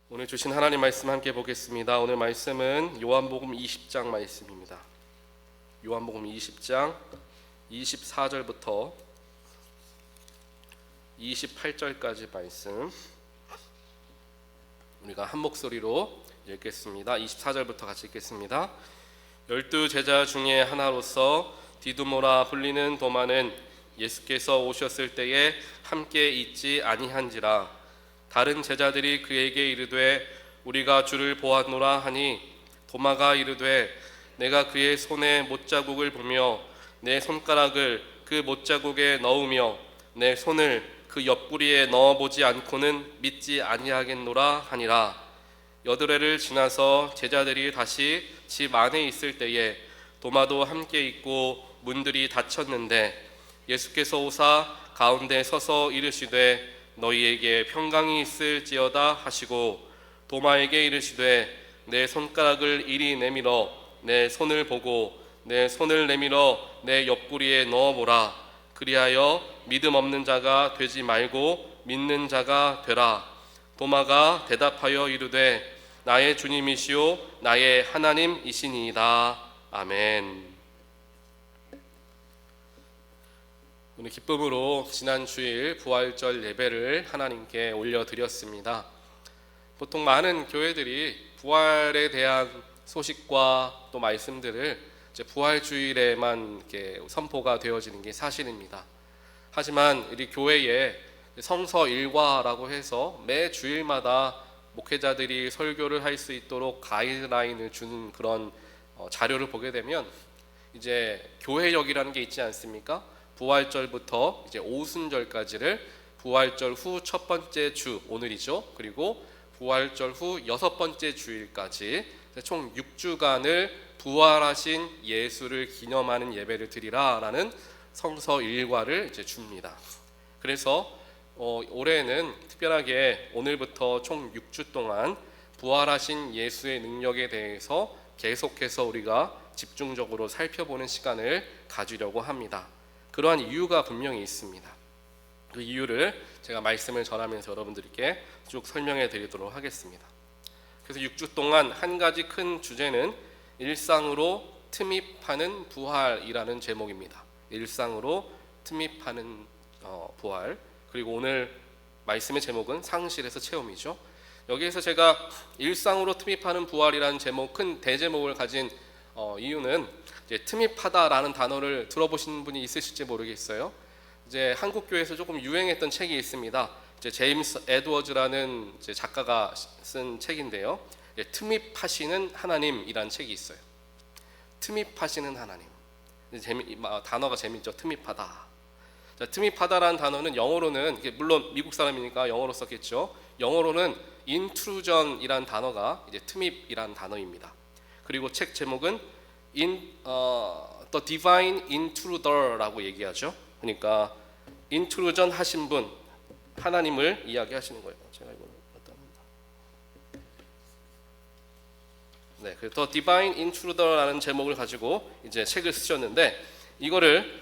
오늘 주신 하나님 말씀 함께 보겠습니다. 오늘 말씀은 요한복음 20장 말씀입니다. 요한복음 20장 24절부터 28절까지 말씀 우리가 한 목소리로 읽겠습니다. 24절부터 같이 읽겠습니다. 12 제자 중에 하나로서 디두모라 불리는 도마는 예수께서 오셨을 때에 함께 있지 아니한지라. 다른 제자들이 그에게 이르되 우리가 주를 보았노라 하니 도마가 이르되 내가 그의 손에 못자국을 보며 내 손가락을 그 못자국에 넣으며 내 손을 그 옆구리에 넣어보지 않고는 믿지 아니하겠노라 하니라. 여드레를 지나서 제자들이 다시 집 안에 있을 때에 도마도 함께 있고 문들이 닫혔는데 예수께서 오사 가운데 서서 이르시되 너희에게 평강이 있을지어다 하시고 도마에게 이르시되 내 손가락을 이리 내밀어 내 손을 보고 내 손을 내밀어 내 옆구리에 넣어보라. 그리하여 믿음 없는 자가 되지 말고 믿는 자가 되라. 도마가 대답하여 이르되 나의 주님이시오 나의 하나님이시니이다. 아멘. 오늘 기쁨으로 지난 주일 부활절 예배를 하나님께 올려드렸습니다. 보통 많은 교회들이 부활에 대한 소식과 또 말씀들을 이제 부활주일에만 이렇게 선포가 되어지는 게 사실입니다. 하지만 우리 교회에 성서 일과라고 해서 매 주일마다 목회자들이 설교를 할 수 있도록 가이드라인을 주는 그런 자료를 보게 되면 이제 교회력이라는 게 있지 않습니까? 부활절부터 이제 오순절까지를 부활절 후 첫 번째 주 오늘이죠. 그리고 부활절 후 여섯 번째 주일까지 총 6주간을 부활하신 예수를 기념하는 예배를 드리라라는 성서 일과를 이제 줍니다. 그래서 올해는 특별하게 오늘부터 총 6주 동안 부활하신 예수의 능력에 대해서 계속해서 우리가 집중적으로 살펴보는 시간을 가지려고 합니다. 그러한 이유가 분명히 있습니다. 그 이유를 제가 말씀을 전하면서 여러분들께 쭉 설명해 드리도록 하겠습니다. 그래서 6주 동안 한 가지 큰 주제는 일상으로 틈입하는 부활이라는 제목입니다. 일상으로 틈입하는 부활. 그리고 오늘 말씀의 제목은 상실에서 체험이죠. 여기에서 제가 일상으로 틈입하는 부활이라는 제목, 큰 대제목을 가진 이유는 이제 틈입하다라는 단어를 들어보신 분이 있으실지 모르겠어요. 이제 한국 교회에서 조금 유행했던 책이 있습니다. 이제 제임스 에드워즈라는 이제 작가가 쓴 책인데요. 틈입하시는 하나님이라는 책이 있어요. 틈입하시는 하나님. 단어가 재밌죠. 틈입하다. 자, 틈입하다라는 단어는 영어로는 물론 미국 사람이니까 영어로 썼겠죠. 영어로는 intrusion이라는 단어가 이제 틈입이라는 단어입니다. 그리고 책 제목은 The Divine Intruder라고 얘기하죠. 그러니까 intrusion 하신 분, 하나님을 이야기하시는 거예요. 제가 이걸 네, The Divine Intruder라는 제목을 가지고 이제 책을 쓰셨는데 이거를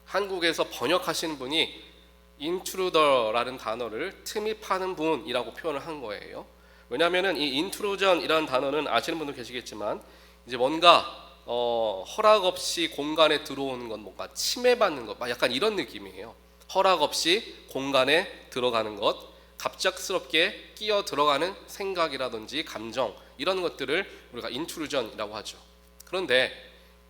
한국에서 번역하시는 분이 intruder라는 단어를 틈입하는 분이라고 표현을 한 거예요. 왜냐하면은 이 intrusion이라는 단어는 아시는 분도 계시겠지만 이제 뭔가 허락 없이 공간에 들어오는 것, 뭔가 침해받는 것, 약간 이런 느낌이에요. 허락 없이 공간에 들어가는 것, 갑작스럽게 끼어 들어가는 생각이라든지 감정, 이런 것들을 우리가 인트루전이라고 하죠. 그런데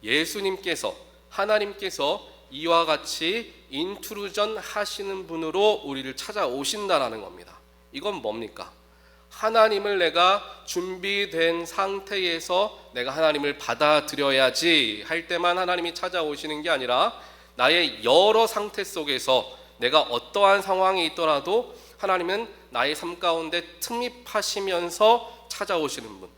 예수님께서, 하나님께서 이와 같이 인트루전 하시는 분으로 우리를 찾아오신다라는 겁니다. 이건 뭡니까? 하나님을 내가 준비된 상태에서 내가 하나님을 받아들여야지 할 때만 하나님이 찾아오시는 게 아니라 나의 여러 상태 속에서 내가 어떠한 상황이 있더라도 하나님은 나의 삶 가운데 틈입하시면서 찾아오시는 분.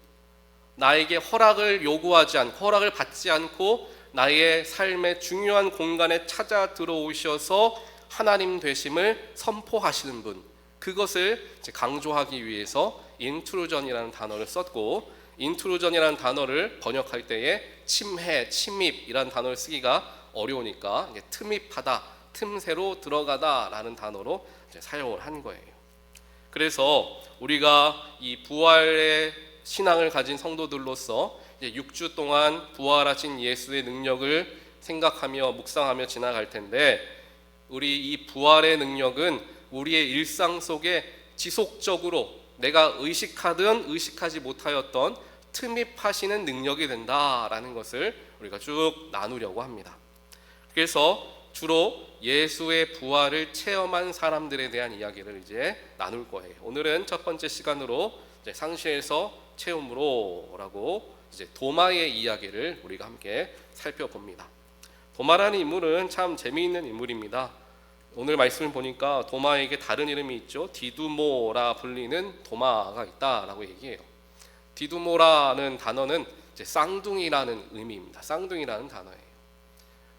나에게 허락을 요구하지 않고 허락을 받지 않고 나의 삶의 중요한 공간에 찾아 들어오셔서 하나님 되심을 선포하시는 분. 그것을 강조하기 위해서 인트루전이라는 단어를 썼고, 인트루전이라는 단어를 번역할 때에 침해, 침입이라는 단어를 쓰기가 어려우니까 틈입하다, 틈새로 들어가다라는 단어로 사용을 한 거예요. 그래서 우리가 이 부활의 신앙을 가진 성도들로서 이제 6주 동안 부활하신 예수의 능력을 생각하며 묵상하며 지나갈 텐데, 우리 이 부활의 능력은 우리의 일상 속에 지속적으로 내가 의식하든 의식하지 못하였던 틈입하시는 능력이 된다라는 것을 우리가 쭉 나누려고 합니다. 그래서 주로 예수의 부활을 체험한 사람들에 대한 이야기를 이제 나눌 거예요. 오늘은 첫 번째 시간으로 이제 상시에서 체험으로라고 이제 도마의 이야기를 우리가 함께 살펴봅니다. 도마라는 인물은 참 재미있는 인물입니다. 오늘 말씀을 보니까 도마에게 다른 이름이 있죠. 디두모라 불리는 도마가 있다라고 얘기해요. 디두모라는 단어는 이제 쌍둥이라는 의미입니다. 쌍둥이라는 단어예요.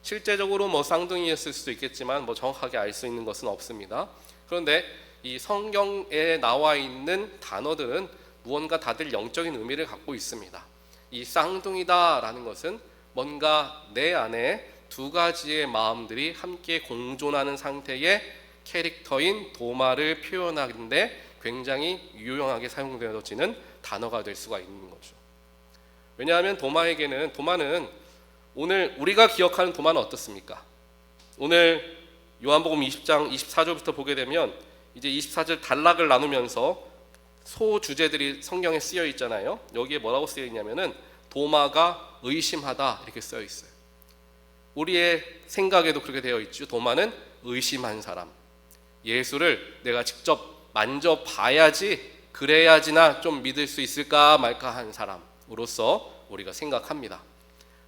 실제적으로 뭐 쌍둥이였을 수도 있겠지만 뭐 정확하게 알 수 있는 것은 없습니다. 그런데 이 성경에 나와 있는 단어들은 무언가 다들 영적인 의미를 갖고 있습니다. 이 쌍둥이다라는 것은 뭔가 내 안에 두 가지의 마음들이 함께 공존하는 상태의 캐릭터인 도마를 표현하는데 굉장히 유용하게 사용되어지는 단어가 될 수가 있는 거죠. 왜냐하면 도마는 오늘 우리가 기억하는 도마는 어떻습니까? 오늘 요한복음 20장 24절부터 보게 되면 이제 24절 단락을 나누면서 소주제들이 성경에 쓰여 있잖아요. 여기에 뭐라고 쓰여 있냐면은 도마가 의심하다 이렇게 쓰여 있어요. 우리의 생각에도 그렇게 되어 있죠. 도마는 의심한 사람. 예수를 내가 직접 만져봐야지, 그래야지나 좀 믿을 수 있을까 말까 한 사람으로서 우리가 생각합니다.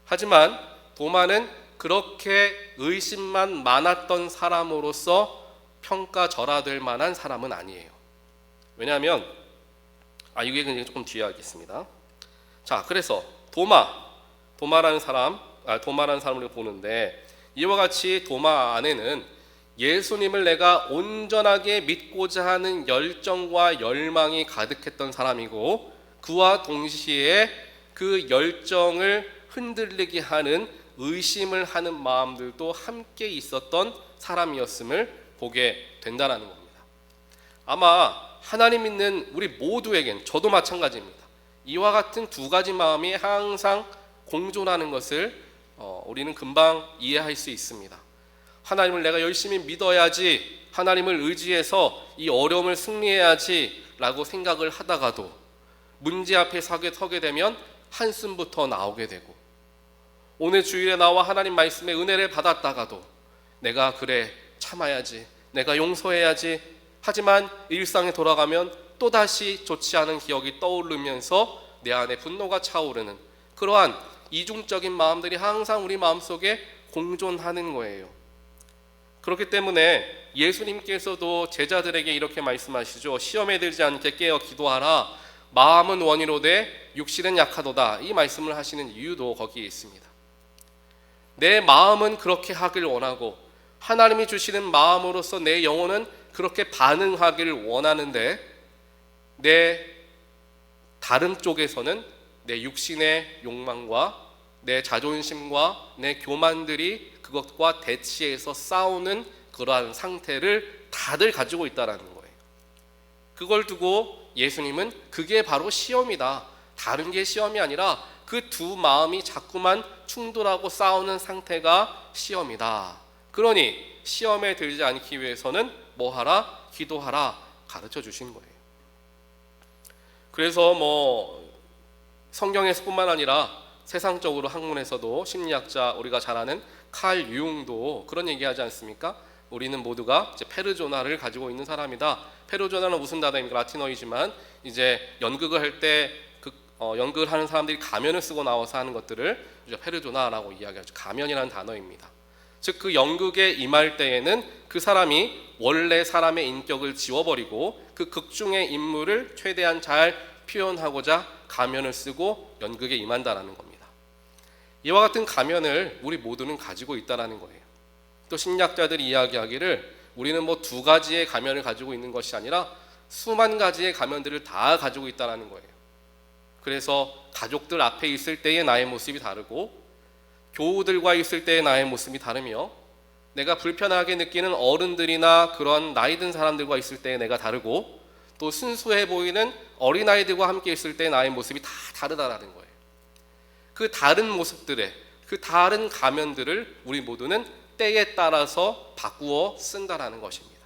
하지만 도마는 그렇게 의심만 많았던 사람으로서 평가절하될 만한 사람은 아니에요. 왜냐하면 이게 굉장히 조금 뒤에 하겠습니다. 자, 그래서 도마라는 사람을 보는데, 이와 같이 도마 안에는 예수님을 내가 온전하게 믿고자 하는 열정과 열망이 가득했던 사람이고, 그와 동시에 그 열정을 흔들리게 하는 의심을 하는 마음들도 함께 있었던 사람이었음을 보게 된다는 겁니다. 아마 하나님 믿는 우리 모두에겐, 저도 마찬가지입니다. 이와 같은 두 가지 마음이 항상 공존하는 것을 우리는 금방 이해할 수 있습니다. 하나님을 내가 열심히 믿어야지, 하나님을 의지해서 이 어려움을 승리해야지 라고 생각을 하다가도 문제 앞에 서게 되면 한숨부터 나오게 되고, 오늘 주일에 나와 하나님 말씀의 은혜를 받았다가도 내가 그래 참아야지, 내가 용서해야지, 하지만 일상에 돌아가면 또다시 좋지 않은 기억이 떠오르면서 내 안에 분노가 차오르는 그러한 이중적인 마음들이 항상 우리 마음속에 공존하는 거예요. 그렇기 때문에 예수님께서도 제자들에게 이렇게 말씀하시죠. 시험에 들지 않게 깨어 기도하라. 마음은 원이로되 육신은 약하도다. 이 말씀을 하시는 이유도 거기에 있습니다. 내 마음은 그렇게 하길 원하고 하나님이 주시는 마음으로서 내 영혼은 그렇게 반응하기를 원하는데, 내 다른 쪽에서는 내 육신의 욕망과 내 자존심과 내 교만들이 그것과 대치해서 싸우는 그러한 상태를 다들 가지고 있다는 거예요. 그걸 두고 예수님은 그게 바로 시험이다, 다른 게 시험이 아니라 그 두 마음이 자꾸만 충돌하고 싸우는 상태가 시험이다. 그러니 시험에 들지 않기 위해서는 뭐 하라? 기도하라 가르쳐 주신 거예요. 그래서 성경에서뿐만 아니라 세상적으로 학문에서도 심리학자 우리가 잘 아는 칼 유응도 그런 얘기하지 않습니까? 우리는 모두가 이제 페르조나를 가지고 있는 사람이다. 페르조나는 무슨 단어입니까? 라틴어이지만 이제 연극을 할 때 연극을 하는 사람들이 가면을 쓰고 나와서 하는 것들을 페르조나라고 이야기하죠. 가면이라는 단어입니다. 즉 그 연극에 임할 때에는 그 사람이 원래 사람의 인격을 지워버리고 그 극중의 인물을 최대한 잘 표현하고자 가면을 쓰고 연극에 임한다라는 겁니다. 이와 같은 가면을 우리 모두는 가지고 있다라는 거예요. 또 심리학자들이 이야기하기를 우리는 두 가지의 가면을 가지고 있는 것이 아니라 수만 가지의 가면들을 다 가지고 있다라는 거예요. 그래서 가족들 앞에 있을 때의 나의 모습이 다르고, 교우들과 있을 때의 나의 모습이 다르며, 내가 불편하게 느끼는 어른들이나 그런 나이 든 사람들과 있을 때의 내가 다르고, 또 순수해 보이는 어린아이들과 함께 있을 때 나의 모습이 다 다르다라는 거예요. 그 다른 모습들의 그 다른 가면들을 우리 모두는 때에 따라서 바꾸어 쓴다라는 것입니다.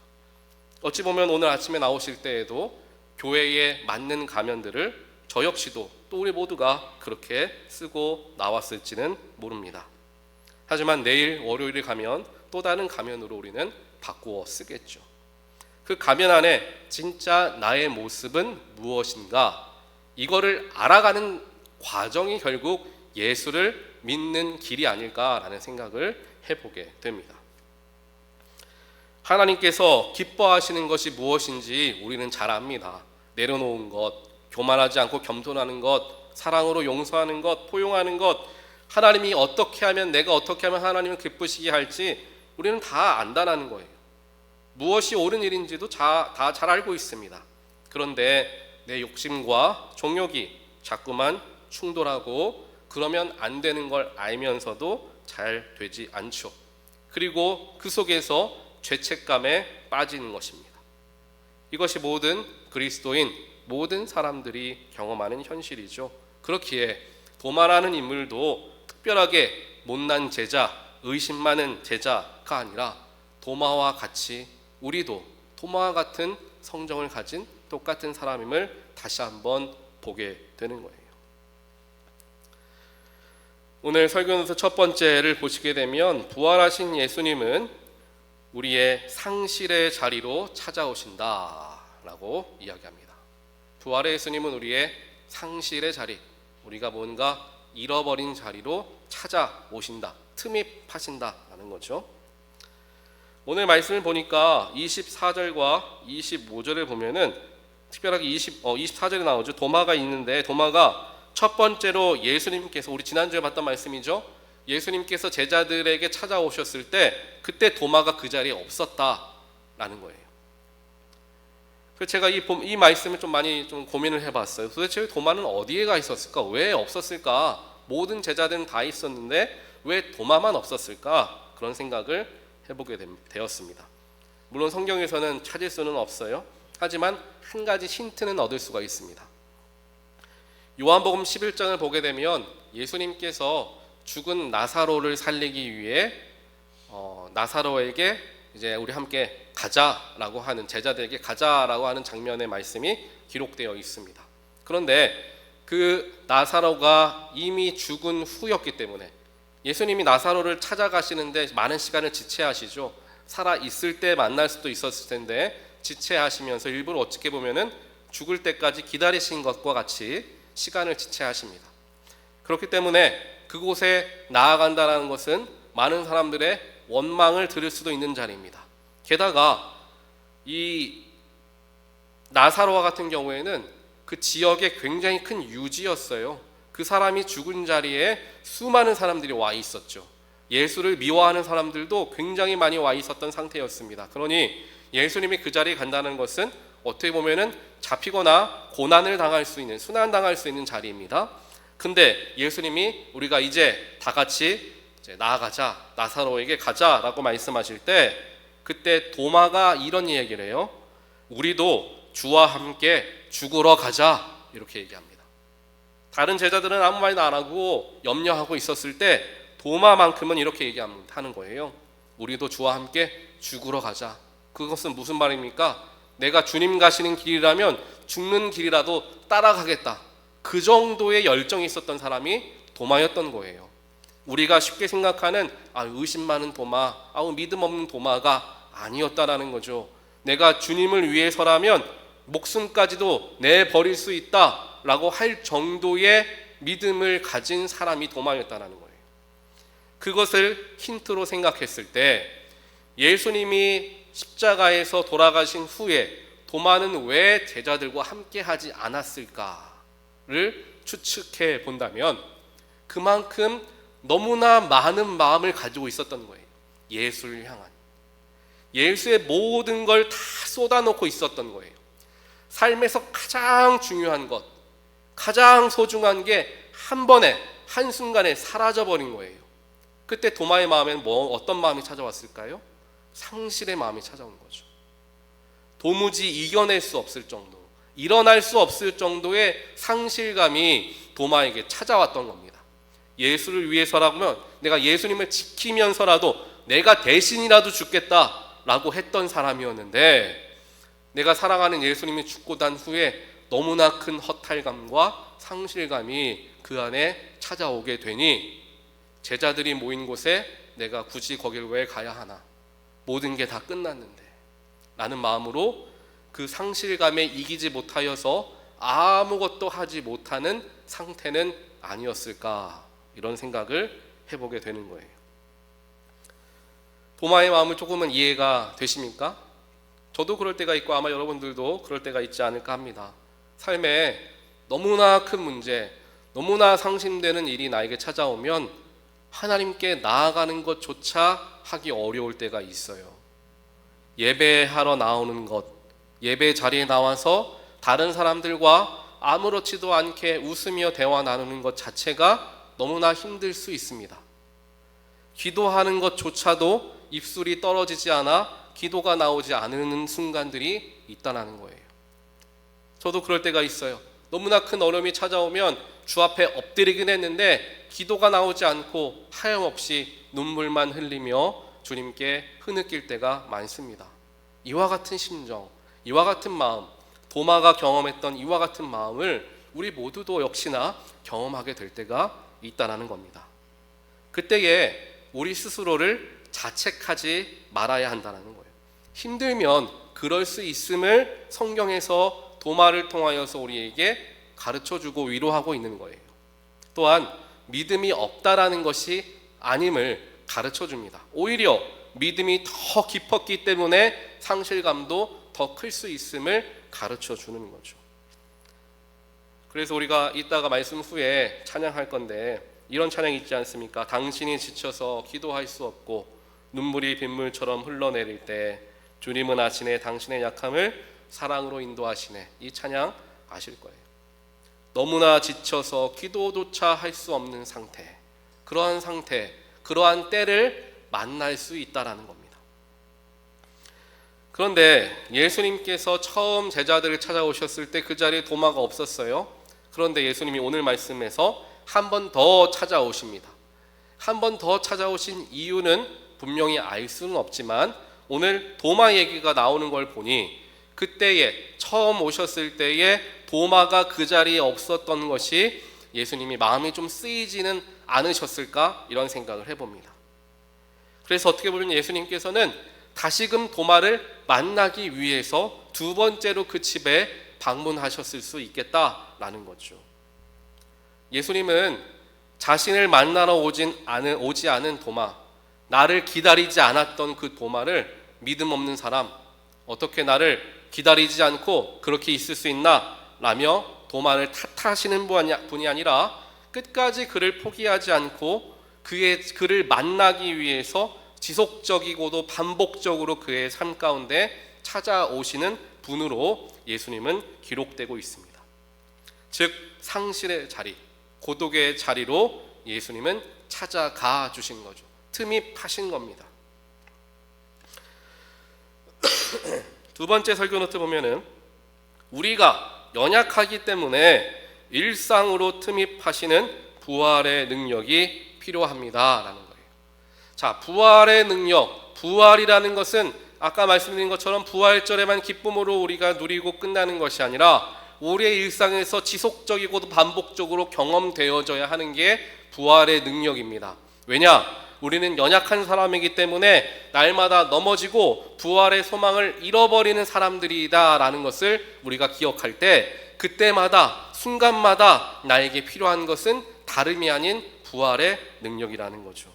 어찌 보면 오늘 아침에 나오실 때에도 교회에 맞는 가면들을 저 역시도 또 우리 모두가 그렇게 쓰고 나왔을지는 모릅니다. 하지만 내일 월요일에 가면 또 다른 가면으로 우리는 바꾸어 쓰겠죠. 그 가면 안에 진짜 나의 모습은 무엇인가, 이거를 알아가는 과정이 결국 예수를 믿는 길이 아닐까라는 생각을 해보게 됩니다. 하나님께서 기뻐하시는 것이 무엇인지 우리는 잘 압니다. 내려놓은 것, 교만하지 않고 겸손하는 것, 사랑으로 용서하는 것, 포용하는 것, 하나님이 어떻게 하면, 내가 어떻게 하면 하나님을 기쁘시게 할지 우리는 다 안다라는 거예요. 무엇이 옳은 일인지도 다 잘 알고 있습니다. 그런데 내 욕심과 정욕이 자꾸만 충돌하고 그러면 안 되는 걸 알면서도 잘 되지 않죠. 그리고 그 속에서 죄책감에 빠지는 것입니다. 이것이 모든 그리스도인, 모든 사람들이 경험하는 현실이죠. 그렇기에 도마라는 인물도 특별하게 못난 제자, 의심 많은 제자가 아니라 도마와 같이 우리도 도마와 같은 성정을 가진 똑같은 사람임을 다시 한번 보게 되는 거예요. 오늘 설교에서 첫 번째를 보시게 되면 부활하신 예수님은 우리의 상실의 자리로 찾아오신다라고 이야기합니다. 부활의 예수님은 우리의 상실의 자리, 우리가 뭔가 잃어버린 자리로 찾아오신다, 틈입하신다라는 거죠. 오늘 말씀을 보니까 24절과 25절을 보면은 특별하게 24절에 나오죠. 도마가 있는데, 도마가 첫 번째로 예수님께서, 우리 지난주에 봤던 말씀이죠. 예수님께서 제자들에게 찾아오셨을 때 그때 도마가 그 자리에 없었다라는 거예요. 그래서 제가 이 말씀을 좀 많이 고민을 해봤어요. 도대체 도마는 어디에 가 있었을까? 왜 없었을까? 모든 제자들은 다 있었는데 왜 도마만 없었을까? 그런 생각을 해보게 되었습니다. 물론 성경에서는 찾을 수는 없어요. 하지만 한 가지 힌트는 얻을 수가 있습니다. 요한복음 11장을 보게 되면 예수님께서 죽은 나사로를 살리기 위해 나사로에게 이제 우리 함께 가자라고 하는, 제자들에게 가자라고 하는 장면의 말씀이 기록되어 있습니다. 그런데 그 나사로가 이미 죽은 후였기 때문에 예수님이 나사로를 찾아가시는데 많은 시간을 지체하시죠. 살아 있을 때 만날 수도 있었을 텐데 지체하시면서 일부러 어떻게 보면은 죽을 때까지 기다리신 것과 같이 시간을 지체하십니다. 그렇기 때문에 그곳에 나아간다는 것은 많은 사람들의 원망을 들을 수도 있는 자리입니다. 게다가 이 나사로와 같은 경우에는 그 지역에 굉장히 큰 유지였어요. 그 사람이 죽은 자리에 수많은 사람들이 와 있었죠. 예수를 미워하는 사람들도 굉장히 많이 와 있었던 상태였습니다. 그러니 예수님이 그 자리에 간다는 것은 어떻게 보면은 잡히거나 고난을 당할 수 있는, 순환당할 수 있는 자리입니다. 근데 예수님이 우리가 이제 다 같이 이제 나아가자, 나사로에게 가자라고 말씀하실 때 그때 도마가 이런 얘기를 해요. 우리도 주와 함께 죽으러 가자, 이렇게 얘기합니다. 다른 제자들은 아무 말도 안 하고 염려하고 있었을 때 도마만큼은 이렇게 얘기하는 거예요. 우리도 주와 함께 죽으러 가자. 그것은 무슨 말입니까? 내가 주님 가시는 길이라면 죽는 길이라도 따라가겠다. 그 정도의 열정이 있었던 사람이 도마였던 거예요. 우리가 쉽게 생각하는 의심 많은 도마, 믿음 없는 도마가 아니었다라는 거죠. 내가 주님을 위해서라면 목숨까지도 내버릴 수 있다라고 할 정도의 믿음을 가진 사람이 도마였다라는 거예요. 그것을 힌트로 생각했을 때 예수님이 십자가에서 돌아가신 후에 도마는 왜 제자들과 함께 하지 않았을까를 추측해 본다면 그만큼 너무나 많은 마음을 가지고 있었던 거예요. 예수를 향한, 예수의 모든 걸 다 쏟아놓고 있었던 거예요. 삶에서 가장 중요한 것, 가장 소중한 게 한 번에 한순간에 사라져버린 거예요. 그때 도마의 마음에는 어떤 마음이 찾아왔을까요? 상실의 마음이 찾아온 거죠. 도무지 이겨낼 수 없을 정도, 일어날 수 없을 정도의 상실감이 도마에게 찾아왔던 겁니다. 예수를 위해서라면 내가 예수님을 지키면서라도 내가 대신이라도 죽겠다라고 했던 사람이었는데, 내가 사랑하는 예수님이 죽고 난 후에 너무나 큰 허탈감과 상실감이 그 안에 찾아오게 되니, 제자들이 모인 곳에 내가 굳이 거길 왜 가야 하나, 모든 게 다 끝났는데 라는 마음으로 그 상실감에 이기지 못하여서 아무것도 하지 못하는 상태는 아니었을까, 이런 생각을 해보게 되는 거예요. 도마의 마음을 조금은 이해가 되십니까? 저도 그럴 때가 있고 아마 여러분들도 그럴 때가 있지 않을까 합니다. 삶에 너무나 큰 문제, 너무나 상심되는 일이 나에게 찾아오면 하나님께 나아가는 것조차 하기 어려울 때가 있어요. 예배하러 나오는 것, 예배 자리에 나와서 다른 사람들과 아무렇지도 않게 웃으며 대화 나누는 것 자체가 너무나 힘들 수 있습니다. 기도하는 것조차도 입술이 떨어지지 않아 기도가 나오지 않는 순간들이 있다는 거예요. 저도 그럴 때가 있어요. 너무나 큰 어려움이 찾아오면 주 앞에 엎드리긴 했는데 기도가 나오지 않고 하염없이 눈물만 흘리며 주님께 흐느낄 때가 많습니다. 이와 같은 심정, 이와 같은 마음, 도마가 경험했던 이와 같은 마음을 우리 모두도 역시나 경험하게 될 때가 있다는 겁니다. 그때에 우리 스스로를 자책하지 말아야 한다는 거예요. 힘들면 그럴 수 있음을 성경에서 도마를 통하여서 우리에게 가르쳐주고 위로하고 있는 거예요. 또한 믿음이 없다라는 것이 아님을 가르쳐줍니다. 오히려 믿음이 더 깊었기 때문에 상실감도 더 클 수 있음을 가르쳐주는 거죠. 그래서 우리가 이따가 말씀 후에 찬양할 건데 이런 찬양이 있지 않습니까? 당신이 지쳐서 기도할 수 없고 눈물이 빗물처럼 흘러내릴 때 주님은 아시네 당신의 약함을 사랑으로 인도하시네. 이 찬양 아실 거예요. 너무나 지쳐서 기도조차 할 수 없는 상태, 그러한 상태, 그러한 때를 만날 수 있다라는 겁니다. 그런데 예수님께서 처음 제자들을 찾아오셨을 때 그 자리에 도마가 없었어요. 그런데 예수님이 오늘 말씀에서 한 번 더 찾아오십니다. 한 번 더 찾아오신 이유는 분명히 알 수는 없지만 오늘 도마 얘기가 나오는 걸 보니 그때에 처음 오셨을 때에 도마가 그 자리에 없었던 것이 예수님이 마음이 좀 쓰이지는 않으셨을까, 이런 생각을 해봅니다. 그래서 어떻게 보면 예수님께서는 다시금 도마를 만나기 위해서 두 번째로 그 집에 방문하셨을 수 있겠다라는 거죠. 예수님은 자신을 만나러 오지 않은 도마, 나를 기다리지 않았던 그 도마를 믿음 없는 사람, 어떻게 나를 기다리지 않고 그렇게 있을 수 있나 라며 도마를 탓하시는 분이 아니라 끝까지 그를 포기하지 않고 그를 만나기 위해서 지속적이고도 반복적으로 그의 삶 가운데 찾아오시는 분으로 예수님은 기록되고 있습니다. 즉 상실의 자리, 고독의 자리로 예수님은 찾아가 주신 거죠. 틈이 파신 겁니다. 두 번째 설교 노트 보면은 우리가 연약하기 때문에 일상으로 틈이 파시는 부활의 능력이 필요합니다라는 거예요. 자, 부활의 능력, 부활이라는 것은 아까 말씀드린 것처럼 부활절에만 기쁨으로 우리가 누리고 끝나는 것이 아니라 우리의 일상에서 지속적이고도 반복적으로 경험되어져야 하는 게 부활의 능력입니다. 왜냐? 우리는 연약한 사람이기 때문에 날마다 넘어지고 부활의 소망을 잃어버리는 사람들이다라는 것을 우리가 기억할 때 그때마다 순간마다 나에게 필요한 것은 다름이 아닌 부활의 능력이라는 거죠.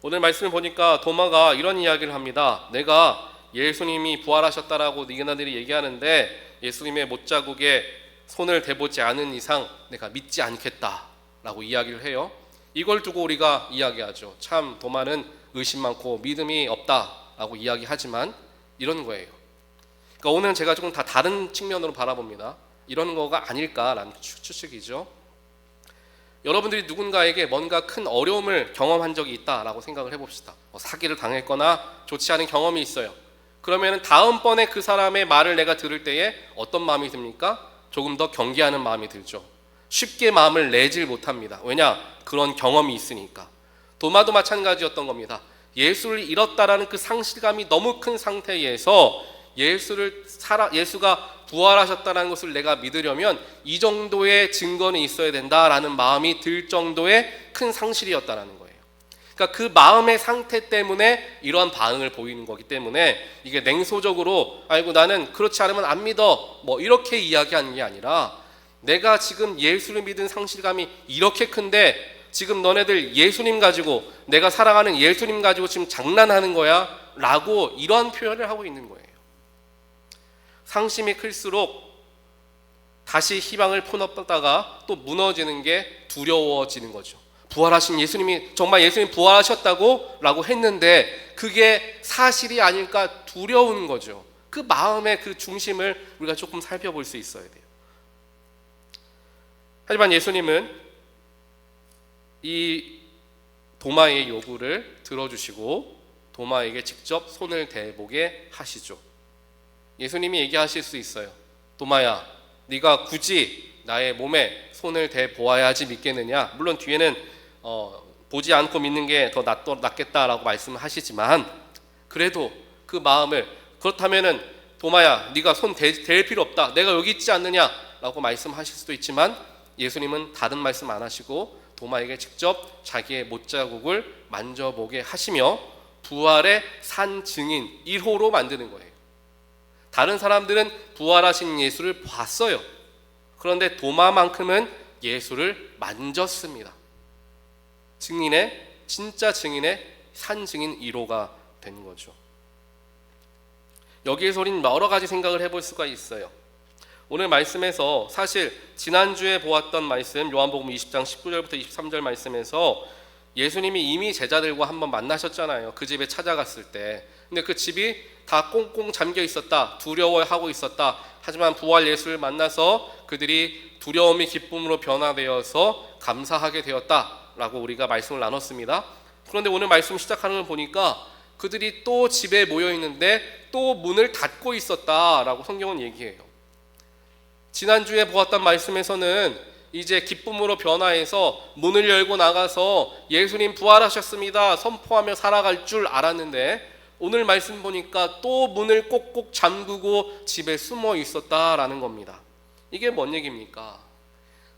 오늘 말씀을 보니까 도마가 이런 이야기를 합니다. 내가 예수님이 부활하셨다라고 니게나들이 얘기하는데 예수님의 못자국에 손을 대보지 않은 이상 내가 믿지 않겠다라고 이야기를 해요. 이걸 두고 우리가 이야기하죠. 참 도마는 의심 많고 믿음이 없다라고 이야기하지만 이런 거예요. 그러니까 오늘은 제가 조금 다 다른 측면으로 바라봅니다. 이런 거가 아닐까라는 추측이죠. 여러분들이 누군가에게 뭔가 큰 어려움을 경험한 적이 있다라고 생각을 해봅시다. 사기를 당했거나 좋지 않은 경험이 있어요. 그러면 다음번에 그 사람의 말을 내가 들을 때에 어떤 마음이 듭니까? 조금 더 경계하는 마음이 들죠. 쉽게 마음을 내질 못합니다. 왜냐? 그런 경험이 있으니까. 도마도 마찬가지였던 겁니다. 예수를 잃었다라는 그 상실감이 너무 큰 상태에서 예수가 부활하셨다는 것을 내가 믿으려면 이 정도의 증거는 있어야 된다라는 마음이 들 정도의 큰 상실이었다는 거예요. 그러니까 그 마음의 상태 때문에 이러한 반응을 보이는 거기 때문에 이게 냉소적으로 아이고 나는 그렇지 않으면 안 믿어 뭐 이렇게 이야기하는 게 아니라 내가 지금 예수를 믿은 상실감이 이렇게 큰데 지금 너네들 예수님 가지고 내가 사랑하는 예수님 가지고 지금 장난하는 거야? 라고 이러한 표현을 하고 있는 거예요. 상심이 클수록 다시 희망을 품었다가 또 무너지는 게 두려워지는 거죠. 부활하신 예수님이 정말 예수님 부활하셨다고? 라고 했는데 그게 사실이 아닐까 두려운 거죠. 그 마음의 그 중심을 우리가 조금 살펴볼 수 있어야 돼요. 하지만 예수님은 이 도마의 요구를 들어주시고 도마에게 직접 손을 대보게 하시죠. 예수님이 얘기하실 수 있어요. 도마야, 네가 굳이 나의 몸에 손을 대보아야지 믿겠느냐? 물론 뒤에는 보지 않고 믿는 게 더 낫겠다라고 말씀하시지만 그래도 그 마음을 그렇다면은 도마야, 네가 손 댈 필요 없다. 내가 여기 있지 않느냐라고 말씀하실 수도 있지만 예수님은 다른 말씀 안 하시고 도마에게 직접 자기의 못자국을 만져보게 하시며 부활의 산 증인 1호로 만드는 거예요. 다른 사람들은 부활하신 예수를 봤어요. 그런데 도마만큼은 예수를 만졌습니다. 진짜 증인의 산 증인 1호가 된 거죠. 여기에서 우리는 여러 가지 생각을 해볼 수가 있어요. 오늘 말씀에서 사실 지난주에 보았던 말씀 요한복음 20장 19절부터 23절 말씀에서 예수님이 이미 제자들과 한번 만나셨잖아요. 그 집에 찾아갔을 때. 근데 그 집이 다 꽁꽁 잠겨 있었다. 두려워하고 있었다. 하지만 부활 예수를 만나서 그들이 두려움이 기쁨으로 변화되어서 감사하게 되었다라고 우리가 말씀을 나눴습니다. 그런데 오늘 말씀 시작하는 걸 보니까 그들이 또 집에 모여 있는데 또 문을 닫고 있었다라고 성경은 얘기해요. 지난주에 보았던 말씀에서는 이제 기쁨으로 변화해서 문을 열고 나가서 예수님 부활하셨습니다 선포하며 살아갈 줄 알았는데 오늘 말씀 보니까 또 문을 꼭꼭 잠그고 집에 숨어 있었다라는 겁니다. 이게 뭔 얘기입니까?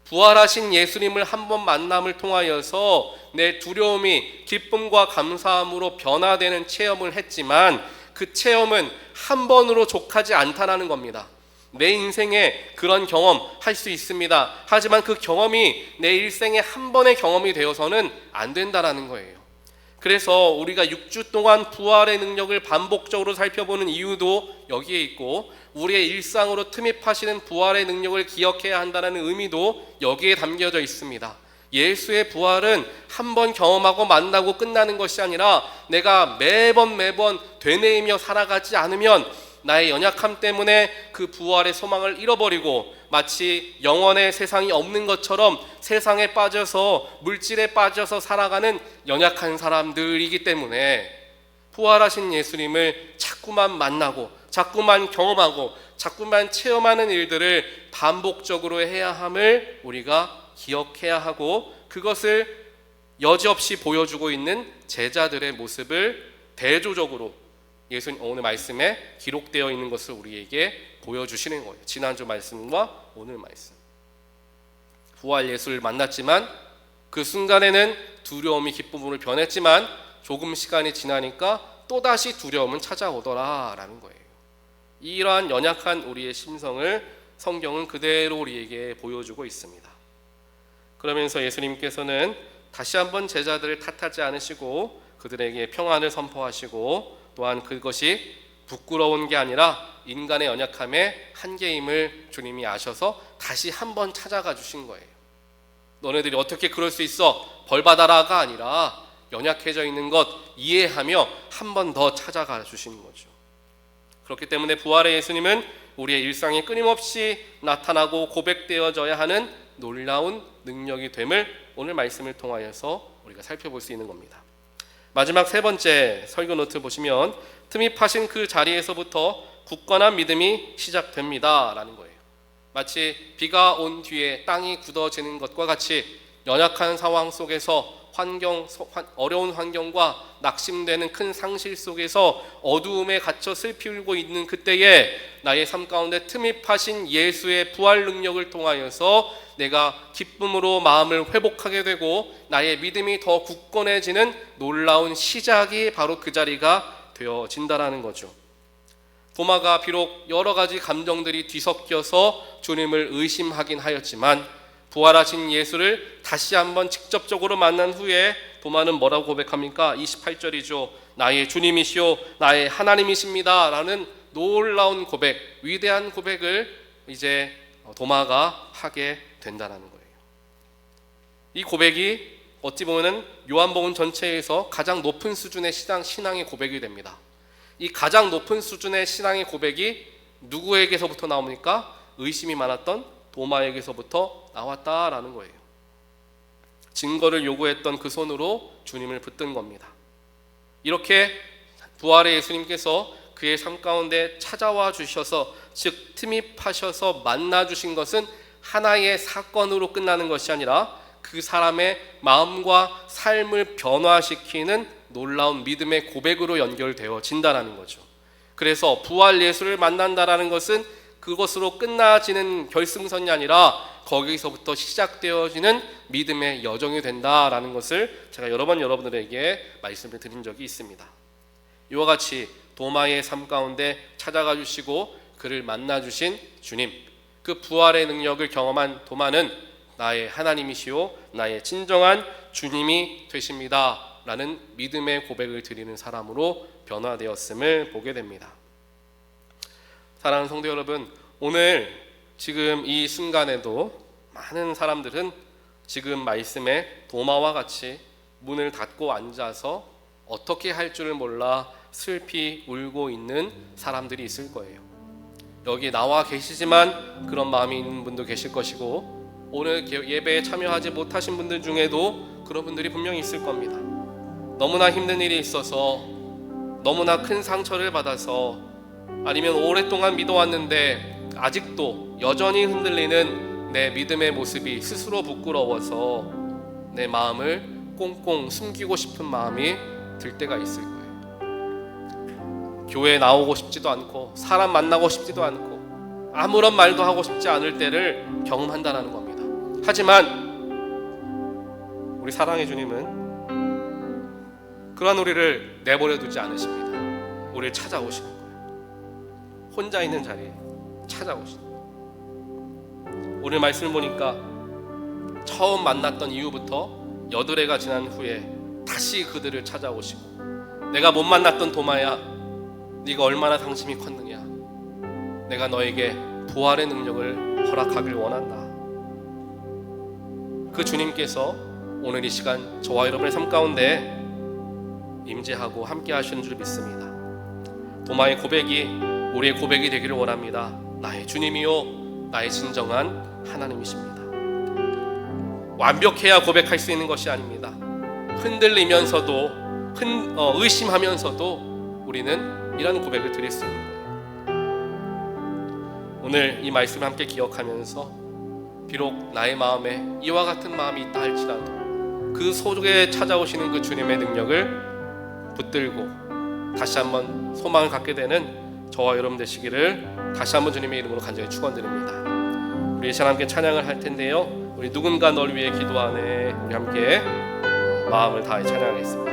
부활하신 예수님을 한번 만남을 통하여서 내 두려움이 기쁨과 감사함으로 변화되는 체험을 했지만 그 체험은 한 번으로 족하지 않다라는 겁니다. 내 인생에 그런 경험 할 수 있습니다. 하지만 그 경험이 내 일생에 한 번의 경험이 되어서는 안 된다라는 거예요. 그래서 우리가 6주 동안 부활의 능력을 반복적으로 살펴보는 이유도 여기에 있고 우리의 일상으로 틈입하시는 부활의 능력을 기억해야 한다는 의미도 여기에 담겨져 있습니다. 예수의 부활은 한 번 경험하고 만나고 끝나는 것이 아니라 내가 매번 되뇌이며 살아가지 않으면 나의 연약함 때문에 그 부활의 소망을 잃어버리고 마치 영원의 세상이 없는 것처럼 세상에 빠져서 물질에 빠져서 살아가는 연약한 사람들이기 때문에 부활하신 예수님을 자꾸만 만나고 자꾸만 경험하고 자꾸만 체험하는 일들을 반복적으로 해야 함을 우리가 기억해야 하고 그것을 여지없이 보여주고 있는 제자들의 모습을 대조적으로 예수님 오늘 말씀에 기록되어 있는 것을 우리에게 보여주시는 거예요. 지난주 말씀과 오늘 말씀. 부활 예수를 만났지만 그 순간에는 두려움이 기쁨으로 변했지만 조금 시간이 지나니까 또다시 두려움은 찾아오더라라는 거예요. 이러한 연약한 우리의 심성을 성경은 그대로 우리에게 보여주고 있습니다. 그러면서 예수님께서는 다시 한번 제자들을 탓하지 않으시고 그들에게 평안을 선포하시고 또한 그것이 부끄러운 게 아니라 인간의 연약함의 한계임을 주님이 아셔서 다시 한번 찾아가 주신 거예요. 너네들이 어떻게 그럴 수 있어? 벌 받아라가 아니라 연약해져 있는 것 이해하며 한 번 더 찾아가 주시는 거죠. 그렇기 때문에 부활의 예수님은 우리의 일상에 끊임없이 나타나고 고백되어져야 하는 놀라운 능력이 됨을 오늘 말씀을 통하여서 우리가 살펴볼 수 있는 겁니다. 마지막 세 번째 설교 노트 보시면 틈이 파신 그 자리에서부터 굳건한 믿음이 시작됩니다 라는 거예요. 마치 비가 온 뒤에 땅이 굳어지는 것과 같이 연약한 상황 속에서 어려운 환경과 낙심되는 큰 상실 속에서 어두움에 갇혀 슬피 울고 있는 그때에 나의 삶 가운데 틈이 파신 예수의 부활 능력을 통하여서 내가 기쁨으로 마음을 회복하게 되고 나의 믿음이 더 굳건해지는 놀라운 시작이 바로 그 자리가 되어진다라는 거죠. 도마가 비록 여러 가지 감정들이 뒤섞여서 주님을 의심하긴 하였지만 부활하신 예수를 다시 한번 직접적으로 만난 후에 도마는 뭐라고 고백합니까? 28절이죠. 나의 주님이시오 나의 하나님이십니다 라는 놀라운 고백, 위대한 고백을 이제 도마가 하게 된다는 거예요. 이 고백이 어찌 보면 요한복음 전체에서 가장 높은 수준의 신앙의 고백이 됩니다. 이 가장 높은 수준의 신앙의 고백이 누구에게서부터 나옵니까? 의심이 많았던 도마에게서부터 나왔다라는 거예요. 증거를 요구했던 그 손으로 주님을 붙든 겁니다. 이렇게 부활의 예수님께서 그의 삶 가운데 찾아와 주셔서, 즉 틈이 파셔서 만나 주신 것은 하나의 사건으로 끝나는 것이 아니라 그 사람의 마음과 삶을 변화시키는 놀라운 믿음의 고백으로 연결되어진다는 거죠. 그래서 부활 예수를 만난다라는 것은 그것으로 끝나지는 결승선이 아니라 거기서부터 시작되어지는 믿음의 여정이 된다라는 것을 제가 여러 번 여러분들에게 말씀을 드린 적이 있습니다. 이와 같이 도마의 삶 가운데 찾아가 주시고 그를 만나 주신 주님, 그 부활의 능력을 경험한 도마는 나의 하나님이시오 나의 진정한 주님이 되십니다 라는 믿음의 고백을 드리는 사람으로 변화되었음을 보게 됩니다. 사랑하는 성도 여러분, 오늘 지금 이 순간에도 많은 사람들은 지금 말씀에 도마와 같이 문을 닫고 앉아서 어떻게 할 줄을 몰라 슬피 울고 있는 사람들이 있을 거예요. 여기 나와 계시지만 그런 마음이 있는 분도 계실 것이고, 오늘 예배에 참여하지 못하신 분들 중에도 그런 분들이 분명히 있을 겁니다. 너무나 힘든 일이 있어서, 너무나 큰 상처를 받아서, 아니면 오랫동안 믿어왔는데 아직도 여전히 흔들리는 내 믿음의 모습이 스스로 부끄러워서 내 마음을 꽁꽁 숨기고 싶은 마음이 들 때가 있을 거예요. 교회에 나오고 싶지도 않고 사람 만나고 싶지도 않고 아무런 말도 하고 싶지 않을 때를 경험한다는 겁니다. 하지만 우리 사랑의 주님은 그런 우리를 내버려 두지 않으십니다. 우리를 찾아오시는 거예요. 혼자 있는 자리에 찾아오시는 거예요. 오늘 말씀을 보니까 처음 만났던 이후부터 8해가 지난 후에 다시 그들을 찾아오시고, 내가 못 만났던 도마야, 네가 얼마나 당심이 컸느냐, 내가 너에게 부활의 능력을 허락하길 원한다. 그 주님께서 오늘 이 시간 저와 여러분의 삶 가운데 임재하고 함께 하시는 줄 믿습니다. 도마의 고백이 우리의 고백이 되기를 원합니다. 나의 주님이요 나의 진정한 하나님이십니다. 완벽해야 고백할 수 있는 것이 아닙니다. 흔들리면서도 의심하면서도 우리는 이런 고백을 드릴 수 있는 거예요. 오늘 이 말씀을 함께 기억하면서 비록 나의 마음에 이와 같은 마음이 있다 할지라도 그 속에 찾아오시는 그 주님의 능력을 붙들고 다시 한번 소망을 갖게 되는 저와 여러분 되시기를 다시 한번 주님의 이름으로 간절히 축원드립니다. 우리 이 시간 함께 찬양을 할 텐데요, 우리 누군가 널 위해 기도하네, 우리 함께 마음을 다해 찬양하겠습니다.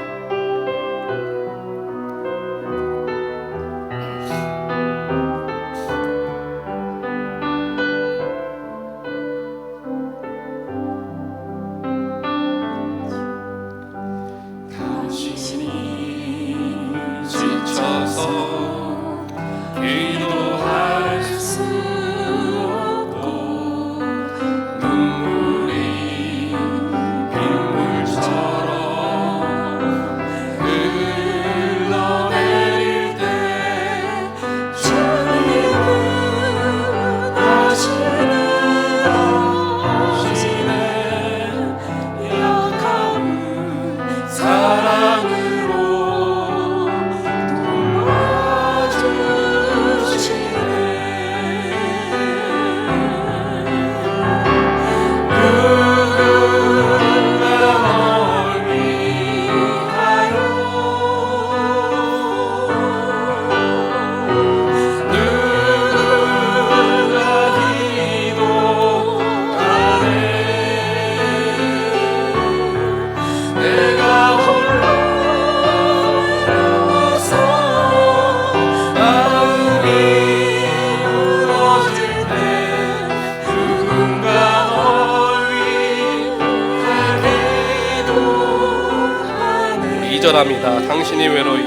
간절합니다. 당신이 외로이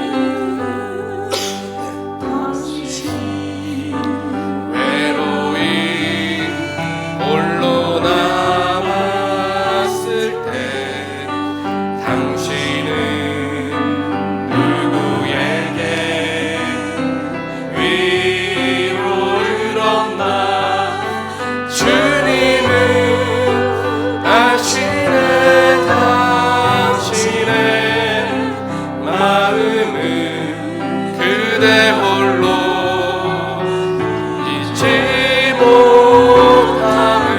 홀로 남았을 때 당신은 누구에게 위로를 얻나? 주님은 당신의 마음은 그대 홀로 잊지 못함을.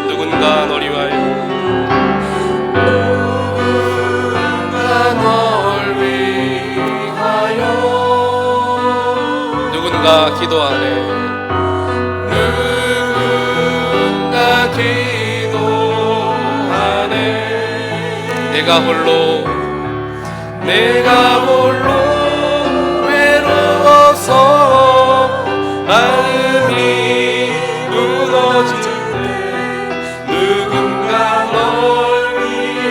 누군가 너를 위하여 누군가 기도하네. 누군가 기도하네. 내가 홀로 외로워서 마음이 무너질 때 누군가 널 위해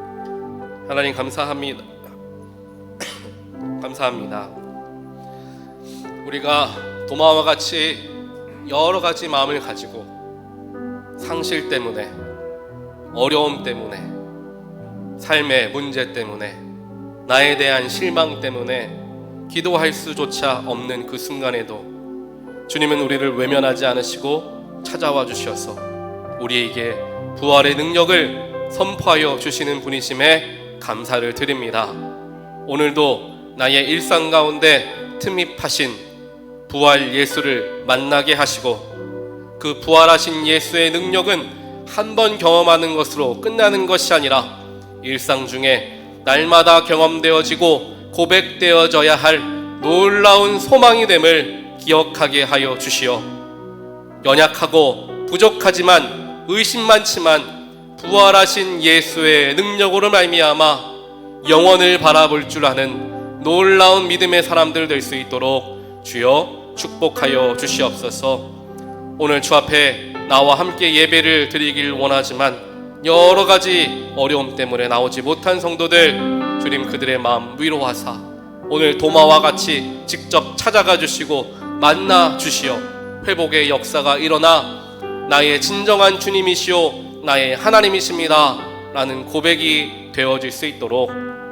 기도하네. 하나님 감사합니다. 감사합니다. 우리가 도마와 같이 여러 가지 마음을 가지고 상실 때문에, 어려움 때문에, 삶의 문제 때문에, 나에 대한 실망 때문에 기도할 수조차 없는 그 순간에도 주님은 우리를 외면하지 않으시고 찾아와 주셔서 우리에게 부활의 능력을 선포하여 주시는 분이심에 감사를 드립니다. 오늘도 나의 일상 가운데 틈입하신 부활 예수를 만나게 하시고 그 부활하신 예수의 능력은 한 번 경험하는 것으로 끝나는 것이 아니라 일상 중에 날마다 경험되어지고 고백되어져야 할 놀라운 소망이 됨을 기억하게 하여 주시어 연약하고 부족하지만 의심 많지만 부활하신 예수의 능력으로 말미암아 영원을 바라볼 줄 아는 놀라운 믿음의 사람들 될 수 있도록 주여 축복하여 주시옵소서. 오늘 주 앞에 나와 함께 예배를 드리길 원하지만 여러 가지 어려움 때문에 나오지 못한 성도들 주님 그들의 마음 위로하사 오늘 도마와 같이 직접 찾아가 주시고 만나 주시어 회복의 역사가 일어나 나의 진정한 주님이시오 나의 하나님이십니다 라는 고백이 되어질 수 있도록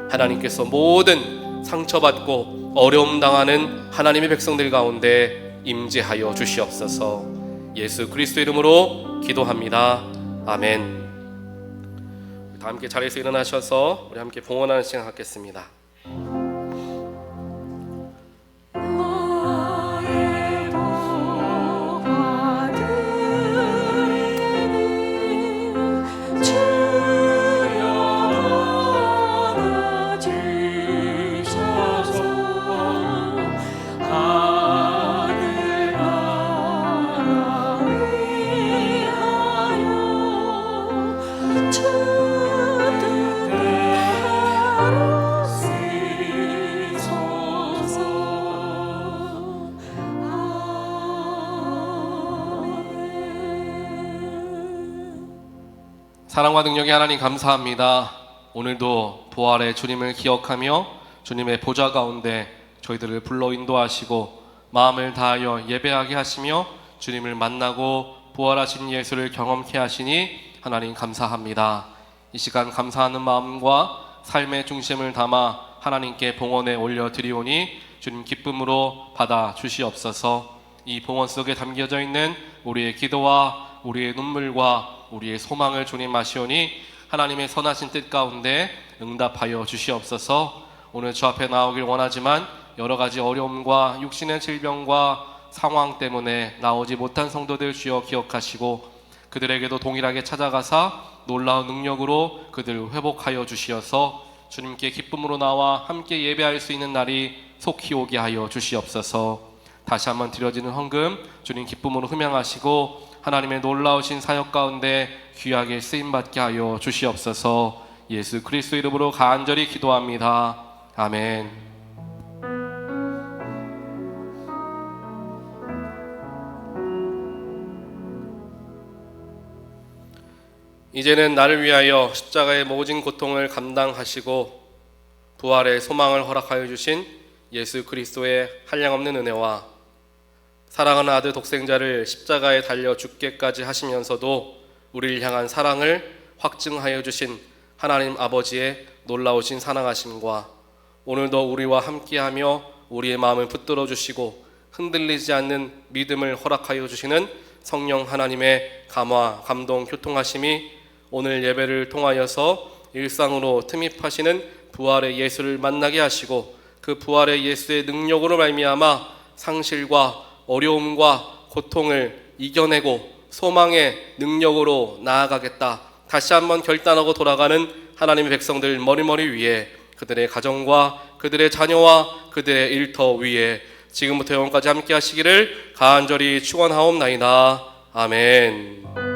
하나님께서 모든 상처받고 어려움 당하는 하나님의 백성들 가운데 임재하여 주시옵소서. 예수 그리스도 이름으로 기도합니다. 아멘. 다 함께 자리에서 일어나셔서 우리 함께 봉헌하는 시간 갖겠습니다. 사랑과 능력의 하나님 감사합니다. 오늘도 부활의 주님을 기억하며 주님의 보좌 가운데 저희들을 불러 인도하시고 마음을 다하여 예배하게 하시며 주님을 만나고 부활하신 예수를 경험케 하시니 하나님 감사합니다. 이 시간 감사하는 마음과 삶의 중심을 담아 하나님께 봉헌에 올려드리오니 주님 기쁨으로 받아 주시옵소서. 이 봉헌 속에 담겨져 있는 우리의 기도와 우리의 눈물과 우리의 소망을 주님 아시오니 하나님의 선하신 뜻 가운데 응답하여 주시옵소서. 오늘 주 앞에 나오길 원하지만 여러 가지 어려움과 육신의 질병과 상황 때문에 나오지 못한 성도들 주여 기억하시고 그들에게도 동일하게 찾아가사 놀라운 능력으로 그들을 회복하여 주시어서 주님께 기쁨으로 나와 함께 예배할 수 있는 날이 속히 오게 하여 주시옵소서. 다시 한번 드려지는 헌금 주님 기쁨으로 흠양하시고 하나님의 놀라우신 사역 가운데 귀하게 쓰임받게 하여 주시옵소서. 예수 그리스도 이름으로 간절히 기도합니다. 아멘. 이제는 나를 위하여 십자가의 모진 고통을 감당하시고 부활의 소망을 허락하여 주신 예수 그리스도의 한량없는 은혜와 사랑하는 아들 독생자를 십자가에 달려 죽게까지 하시면서도 우리를 향한 사랑을 확증하여 주신 하나님 아버지의 놀라우신 사랑하심과 오늘도 우리와 함께하며 우리의 마음을 붙들어 주시고 흔들리지 않는 믿음을 허락하여 주시는 성령 하나님의 감화, 감동, 교통하심이 오늘 예배를 통하여서 일상으로 틈입하시는 부활의 예수를 만나게 하시고 그 부활의 예수의 능력으로 말미암아 상실과 어려움과 고통을 이겨내고 소망의 능력으로 나아가겠다. 다시 한번 결단하고 돌아가는 하나님의 백성들 머리머리 위에 그들의 가정과 그들의 자녀와 그들의 일터 위에 지금부터 영원까지 함께 하시기를 간절히 축원하옵나이다. 아멘.